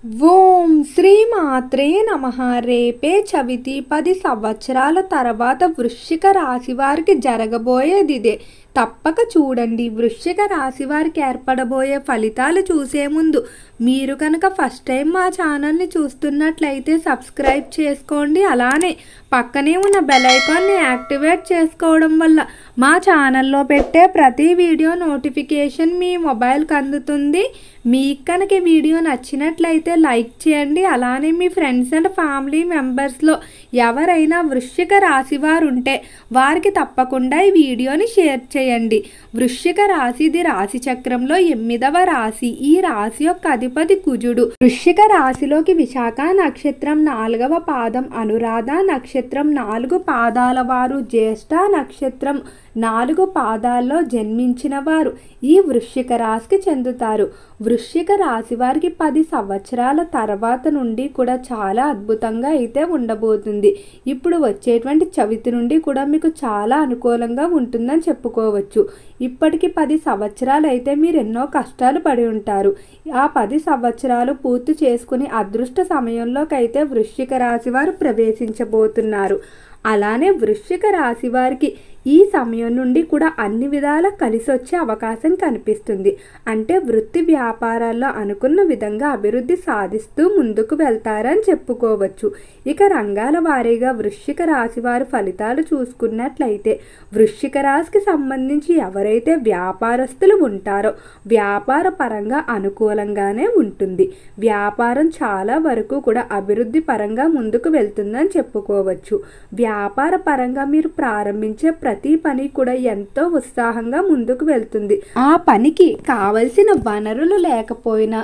ఓం శ్రీ మాత్రే నమః. రేపే చవితి. 10 సంవత్సరాల తర్వాత వృశ్చిక రాశి వారికి జరగబోయేది ఇదే. తప్పక చూడండి. వృశ్చిక రాశి వారికి ఏర్పడబోయే ఫలితాలు చూసే ముందు మీరు కనుక ఫస్ట్ టైం మా ఛానల్ని చూస్తున్నట్లయితే సబ్స్క్రైబ్ చేసుకోండి. అలానే పక్కనే ఉన్న బెల్ ఐకాన్ని యాక్టివేట్ చేసుకోవడం వల్ల మా ఛానల్లో పెట్టే ప్రతి వీడియో నోటిఫికేషన్ మీ మొబైల్కి అందుతుంది. మీకు కనుక ఈ వీడియో నచ్చినట్లయితే లైక్ చేయండి. అలానే మీ ఫ్రెండ్స్ అండ్ ఫ్యామిలీ మెంబర్స్లో ఎవరైనా వృశ్చిక రాశి వారు ఉంటే వారికి తప్పకుండా ఈ వీడియోని షేర్ చేయండి. వృశ్చిక రాశి ఇది రాశి చక్రంలో 8వ రాశి. ఈ రాశి యొక్క అధిపతి కుజుడు. వృశ్చిక రాశిలోకి విశాఖ నక్షత్రం 4వ పాదం, అనురాధ నక్షత్రం 4 పాదాల వారు, జ్యేష్ఠ నక్షత్రం 4 పాదాల్లో జన్మించిన వారు ఈ వృశ్చిక రాశికి చెందుతారు. వృశ్చిక రాశి వారికి 10 సంవత్సరాల తర్వాత నుండి కూడా చాలా అద్భుతంగా అయితే ఉండబోతుంది. ఇప్పుడు వచ్చేటువంటి చవితి నుండి కూడా మీకు చాలా అనుకూలంగా ఉంటుందని చెప్పుకోవచ్చు. ఇప్పటికి 10 సంవత్సరాలు అయితే మీరు ఎన్నో కష్టాలు పడి ఉంటారు. ఆ 10 సంవత్సరాలు పూర్తి చేసుకుని అదృష్ట సమయంలోకి అయితే వృశ్చిక రాశి వారు ప్రవేశించబోతున్నారు. అలానే వృశ్చిక రాశి వారికి ఈ సమయం నుండి కూడా అన్ని విధాలా కలిసి వచ్చే అవకాశం కనిపిస్తుంది. అంటే వృత్తి వ్యాపారాల్లో అనుకున్న విధంగా అభివృద్ధి సాధిస్తూ ముందుకు వెళ్తారని చెప్పుకోవచ్చు. ఇక రంగాల వారీగా వృశ్చిక రాశి వారి ఫలితాలు చూసుకున్నట్లయితే వృశ్చిక రాశికి సంబంధించి ఎవరైతే వ్యాపారస్తులు ఉంటారో వ్యాపార పరంగా అనుకూలంగానే ఉంటుంది. వ్యాపారం చాలా వరకు కూడా అభివృద్ధి పరంగా ముందుకు వెళ్తుందని చెప్పుకోవచ్చు. వ్యాపార పరంగా మీరు ప్రారంభించే ప్రతి పని కూడా ఎంతో ఉత్సాహంగా ముందుకు వెళ్తుంది. ఆ పనికి కావలసిన వనరులు లేకపోయినా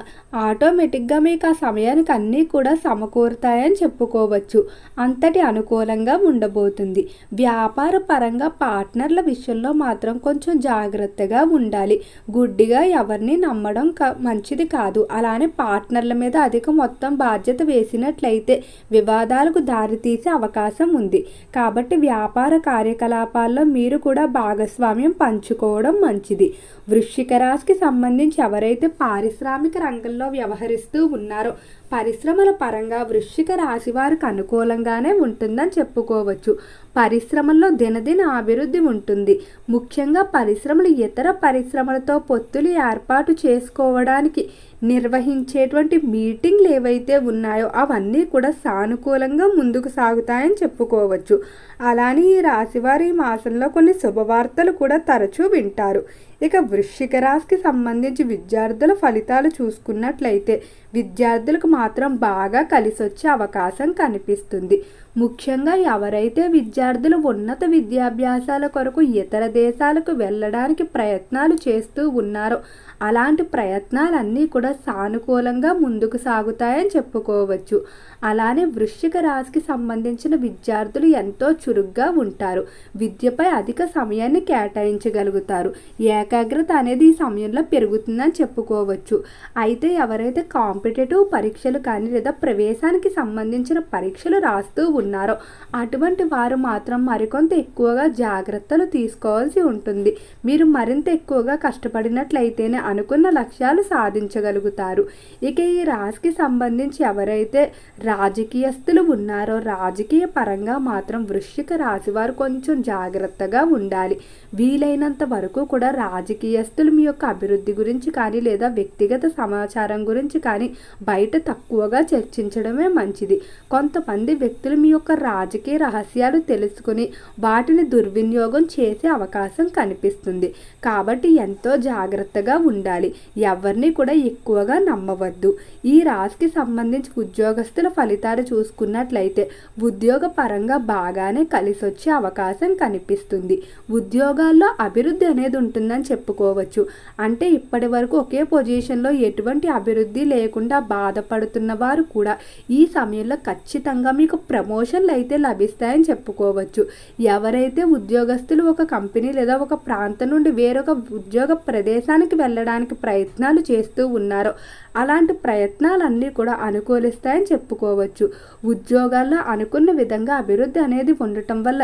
ఆటోమేటిక్గా మీకు ఆ సమయానికి అన్నీ కూడా సమకూరుతాయని చెప్పుకోవచ్చు. అంతటి అనుకూలంగా ఉండబోతుంది. వ్యాపార పరంగా పార్ట్నర్ల విషయంలో మాత్రం కొంచెం జాగ్రత్తగా ఉండాలి. గుడ్డిగా ఎవరిని నమ్మడం మంచిది కాదు. అలానే పార్ట్నర్ల మీద అధిక మొత్తం బాధ్యత వేసినట్లయితే వివాదాలకు దారితీసే అవకాశం ఉంది. కాబట్టి వ్యాపార కార్యకలాపాల్లో మీరు కూడా భాగస్వామ్యం పంచుకోవడం మంచిది. వృశ్చిక రాశికి సంబంధించి ఎవరైతే పారిశ్రామిక రంగంలో వ్యవహరిస్తూ ఉన్నారో పరిశ్రమల పరంగా వృశ్చిక రాశి వారికి అనుకూలంగానే ఉంటుందని చెప్పుకోవచ్చు. పరిశ్రమల్లో దినదిన అభివృద్ధి ఉంటుంది. ముఖ్యంగా పరిశ్రమలు ఇతర పరిశ్రమలతో పొత్తులు ఏర్పాటు చేసుకోవడానికి నిర్వహించేటువంటి మీటింగ్లు ఏవైతే ఉన్నాయో అవన్నీ కూడా సానుకూలంగా ముందుకు సాగుతాయని చెప్పుకోవచ్చు. అలానే ఈ రాశివారి ఈ మాసంలో కొన్ని శుభవార్తలు కూడా తరచూ వింటారు. ఇక వృశ్చిక రాశికి సంబంధించి విద్యార్థుల ఫలితాలు చూసుకున్నట్లయితే విద్యార్థులకు మాత్రం బాగా కలిసి వచ్చే అవకాశం కనిపిస్తుంది. ముఖ్యంగా ఎవరైతే విద్యార్థులు ఉన్నత విద్యాభ్యాసాల కొరకు ఇతర దేశాలకు వెళ్ళడానికి ప్రయత్నాలు చేస్తూ ఉన్నారో అలాంటి ప్రయత్నాలన్నీ కూడా సానుకూలంగా ముందుకు సాగుతాయని చెప్పుకోవచ్చు. అలానే వృశ్చిక రాశికి సంబంధించిన విద్యార్థులు ఎంతో చురుగ్గా ఉంటారు. విద్యపై అధిక సమయాన్ని కేటాయించగలుగుతారు. ఏకాగ్రత అనేది ఈ సమయంలో పెరుగుతుందని చెప్పుకోవచ్చు. అయితే ఎవరైతే కాంపిటేటివ్ పరీక్షలు కానీ లేదా ప్రవేశానికి సంబంధించిన పరీక్షలు రాస్తూ ఉన్నారో అటువంటి వారు మాత్రం మరికొంత ఎక్కువగా జాగ్రత్తలు తీసుకోవాల్సి ఉంటుంది. మీరు మరింత ఎక్కువగా కష్టపడినట్లయితేనే అనుకున్న లక్ష్యాలు సాధించగలుగుతారు. ఇక ఈ రాశికి సంబంధించి ఎవరైతే రాజకీయస్తులు ఉన్నారో రాజకీయ పరంగా మాత్రం వృశ్చిక రాశి వారు కొంచెం జాగ్రత్తగా ఉండాలి. వీలైనంత వరకు కూడా రాజకీయస్తులు మీ యొక్క అభివృద్ధి గురించి కానీ లేదా వ్యక్తిగత సమాచారం గురించి కానీ బయట తక్కువగా చర్చించడమే మంచిది. కొంతమంది వ్యక్తులు మీ యొక్క రాజకీయ రహస్యాలు తెలుసుకుని వాటిని దుర్వినియోగం చేసే అవకాశం కనిపిస్తుంది. కాబట్టి ఎంతో జాగ్రత్తగా ఉండాలి. ఎవరిని కూడా ఎక్కువగా నమ్మవద్దు. ఈ రాశికి సంబంధించి ఉద్యోగస్తుల ఫలితాలు చూసుకున్నట్లయితే ఉద్యోగ పరంగా బాగానే కలిసి వచ్చే అవకాశం కనిపిస్తుంది. ఉద్యోగాల్లో అభివృద్ధి అనేది ఉంటుందని చెప్పుకోవచ్చు. అంటే ఇప్పటి వరకు ఒకే పొజిషన్లో ఎటువంటి అభివృద్ధి లేకుండా బాధపడుతున్న వారు కూడా ఈ సమయంలో ఖచ్చితంగా మీకు ప్రమోషన్లు అయితే లభిస్తాయని చెప్పుకోవచ్చు. ఎవరైతే ఉద్యోగస్తులు ఒక కంపెనీ లేదా ఒక ప్రాంతం నుండి వేరొక ఉద్యోగ ప్రదేశానికి వెళ్ళడానికి ప్రయత్నాలు చేస్తూ ఉన్నారో అలాంటి ప్రయత్నాలన్నీ కూడా అనుకూలిస్తాయని చెప్పుకోవచ్చు. ఉద్యోగాల్లో అనుకున్న విధంగా అభివృద్ధి అనేది ఉండటం వల్ల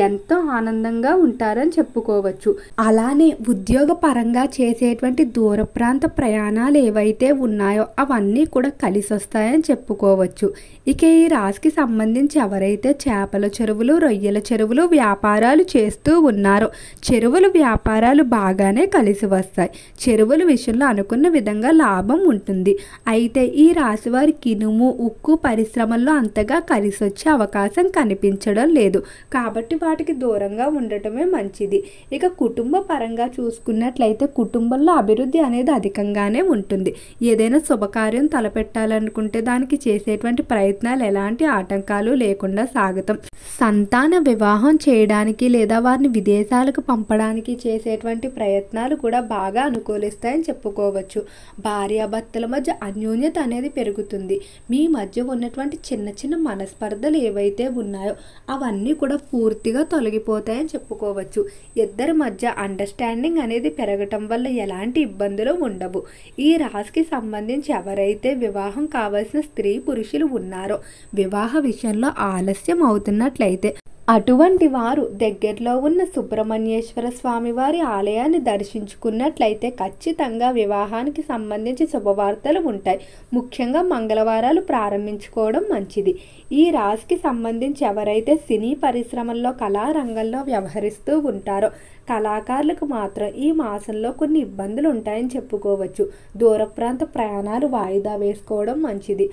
ఎంతో ఆనందంగా ఉంటారని చెప్పుకోవచ్చు. అలానే ఉద్యోగ పరంగా చేసేటువంటి దూర ప్రాంత ప్రయాణాలు ఏవైతే ఉన్నాయో అవన్నీ కూడా కలిసి వస్తాయని చెప్పుకోవచ్చు. ఇక ఈ రాశికి సంబంధించి ఎవరైతే చేపల చెరువులు, రొయ్యల చెరువులు వ్యాపారాలు చేస్తూ ఉన్నారో చెరువుల వ్యాపారాలు బాగానే కలిసి వస్తాయి. చెరువుల విషయంలో అనుకున్న విధంగా లాభం ఉంటుంది. అయితే ఈ రాశి వారికి ఇనుము, ఉక్కు పరిశ్రమల్లో అంతగా కలిసి వచ్చే అవకాశం కనిపించడం లేదు. కాబట్టి వాటికి దూరంగా ఉండటమే మంచిది. ఇక కుటుంబ పరంగా చూసుకున్నట్లయితే కుటుంబంలో అభివృద్ధి అనేది అధికంగానే ఉంటుంది. ఏదైనా శుభకార్యం తలపెట్టాలనుకుంటే దానికి చేసేటువంటి ప్రయత్నాలు ఎలాంటి ఆటంకాలు లేకుండా సాగుతాం. సంతాన వివాహం చేయడానికి లేదా వారిని విదేశాలకు పంపడానికి చేసేటువంటి ప్రయత్నాలు కూడా బాగా అనుకూలిస్తాయని చెప్పుకోవచ్చు. భార్యాభర్తల మధ్య అన్యోన్యత అనేది పెరుగుతుంది. మీ మధ్య ఉన్నటువంటి చిన్న చిన్న మనస్పర్ధలు ఏవైతే ఉన్నాయో అవన్నీ కూడా పూర్తిగా తొలగిపోతాయని చెప్పుకోవచ్చు. ఇద్దరి మధ్య అండర్స్టాండింగ్ అనేది పెరగటం వల్ల ఎలాంటి ఇబ్బందులు ఉండవు. ఈ రాశికి సంబంధించి ఎవరైతే వివాహం కావాల్సిన స్త్రీ పురుషులు ఉన్నారో వివాహ విషయంలో ఆలస్యం అవుతున్నట్లయితే అటువంటి వారు దగ్గరలో ఉన్న సుబ్రహ్మణ్యేశ్వర స్వామి వారి ఆలయాన్ని దర్శించుకున్నట్లయితే ఖచ్చితంగా వివాహానికి సంబంధించి శుభవార్తలు ఉంటాయి. ముఖ్యంగా మంగళవారాలు ప్రారంభించుకోవడం మంచిది. ఈ రాశికి సంబంధించి ఎవరైతే సినీ పరిశ్రమల్లో కళారంగంలో వ్యవహరిస్తూ ఉంటారో కళాకారులకు మాత్రం ఈ మాసంలో కొన్ని ఇబ్బందులు ఉంటాయని చెప్పుకోవచ్చు. దూర ప్రాంత ప్రయాణాలు వాయిదా వేసుకోవడం మంచిది.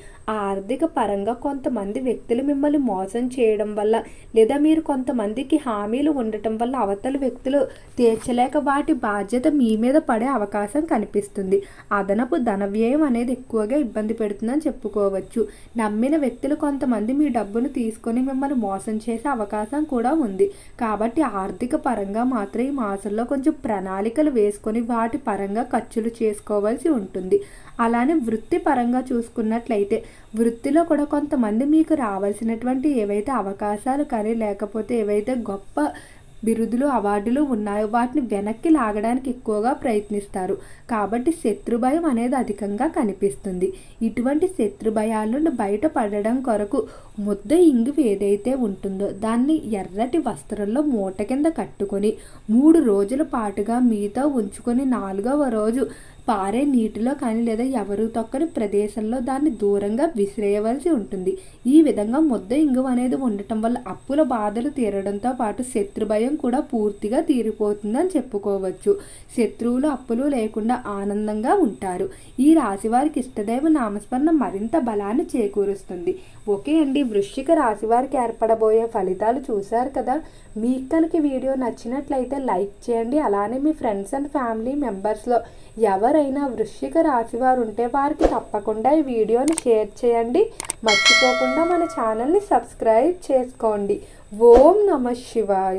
ఆర్థిక పరంగా కొంతమంది వ్యక్తులు మిమ్మల్ని మోసం చేయడం వల్ల లేదా మీరు కొంతమందికి హామీలు ఉండటం వల్ల అవతల వ్యక్తులు తీర్చలేక వాటి బాధ్యత మీ మీద పడే అవకాశం కనిపిస్తుంది. అదనపు ధన వ్యయం అనేది ఎక్కువగా ఇబ్బంది పెడుతుందని చెప్పుకోవచ్చు. నమ్మిన వ్యక్తులు కొంతమంది మీ డబ్బును తీసుకొని మిమ్మల్ని మోసం చేసే అవకాశం కూడా ఉంది. కాబట్టి ఆర్థిక పరంగా మాత్రం ఈ మాసంలో కొంచెం ప్రణాళికలు వేసుకొని వాటి పరంగా ఖర్చులు చేసుకోవాల్సి ఉంటుంది. అలానే వృత్తి పరంగా చూసుకున్నట్లయితే వృత్తిలో కూడా కొంతమంది మీకు రావాల్సినటువంటి ఏవైతే అవకాశాలు కానీ లేకపోతే ఏవైతే గొప్ప బిరుదులు, అవార్డులు ఉన్నాయో వాటిని వెనక్కి లాగడానికి ఎక్కువగా ప్రయత్నిస్తారు. కాబట్టి శత్రుభయం అనేది అధికంగా కనిపిస్తుంది. ఇటువంటి శత్రుభయాల నుండి బయటపడడం కొరకు ముద్ద ఇంగు ఏదైతే ఉంటుందో దాన్ని ఎర్రటి వస్త్రంలో మూట కింద కట్టుకొని 3 రోజుల పాటుగా మీతో ఉంచుకొని 4వ రోజు పారే నీటిలో కానీ లేదా ఎవరు తొక్కని ప్రదేశంలో దాన్ని దూరంగా విసిరేయవలసి ఉంటుంది. ఈ విధంగా ముద్ద ఇంగు అనేది ఉండటం వల్ల అప్పుల బాధలు తీరడంతో పాటు శత్రుభయం కూడా పూర్తిగా తీరిపోతుందని చెప్పుకోవచ్చు. శత్రువులు, అప్పులు లేకుండా ఆనందంగా ఉంటారు. ఈ రాశి వారికి ఇష్టదైవ నామస్మరణ మరింత బలాన్ని చేకూరుస్తుంది. ఓకే అండి, వృశ్చిక రాశి వారికి ఏర్పడబోయే ఫలితాలు చూశారు కదా. మీకు కనుక వీడియో నచ్చినట్లయితే లైక్ చేయండి. అలానే మీ ఫ్రెండ్స్ అండ్ ఫ్యామిలీ మెంబర్స్లో ఎవరైనా వృశ్చిక రాశి వారు ఉంటే వారికి తప్పకుండా ఈ వీడియోని షేర్ చేయండి. మర్చిపోకుండా మన ఛానల్ని సబ్స్క్రైబ్ చేసుకోండి. ఓం నమః శివాయ.